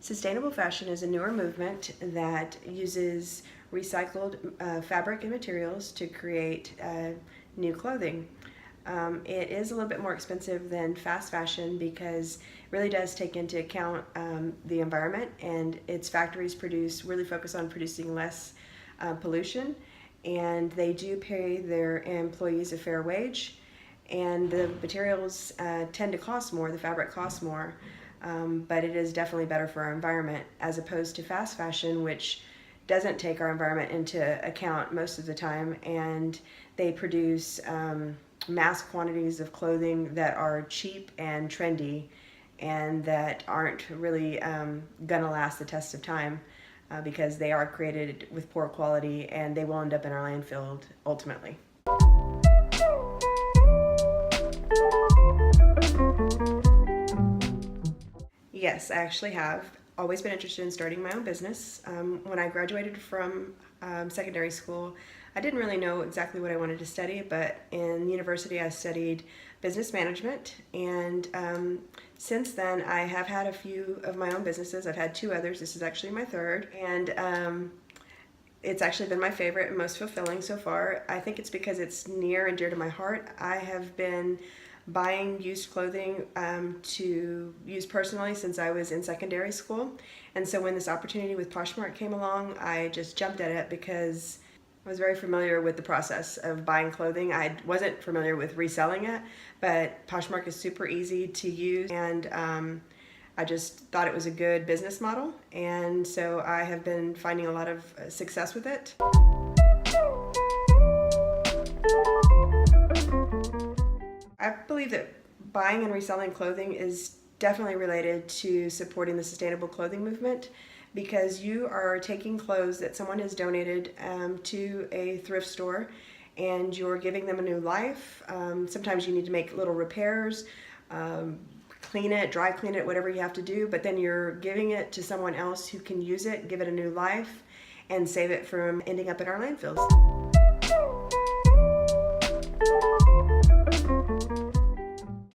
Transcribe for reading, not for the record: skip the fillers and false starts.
Sustainable fashion is a newer movement that uses recycled fabric and materials to create new clothing. It is a little bit more expensive than fast fashion because it really does take into account the environment, and its factories really focus on producing less pollution, and they do pay their employees a fair wage, and the materials tend to cost more, the fabric costs more. But it is definitely better for our environment as opposed to fast fashion, which doesn't take our environment into account most of the time, and they produce mass quantities of clothing that are cheap and trendy and that aren't really gonna last the test of time because they are created with poor quality and they will end up in our landfill ultimately. Yes, I actually have always been interested in starting my own business. When I graduated from secondary school, I didn't really know exactly what I wanted to study, but in university I studied business management, and since then I have had a few of my own businesses. I've had two others. This is actually my third, and it's actually been my favorite and most fulfilling so far. I think it's because it's near and dear to my heart. I have been buying used clothing to use personally since I was in secondary school, and so when this opportunity with Poshmark came along, I just jumped at it because I was very familiar with the process of buying clothing. I wasn't familiar with reselling it, but Poshmark is super easy to use, and I just thought it was a good business model, and so I have been finding a lot of success with it. I believe that buying and reselling clothing is definitely related to supporting the sustainable clothing movement, because you are taking clothes that someone has donated to a thrift store and you're giving them a new life. Sometimes you need to make little repairs, clean it, dry clean it, whatever you have to do, but then you're giving it to someone else who can use it, give it a new life, and save it from ending up in our landfills.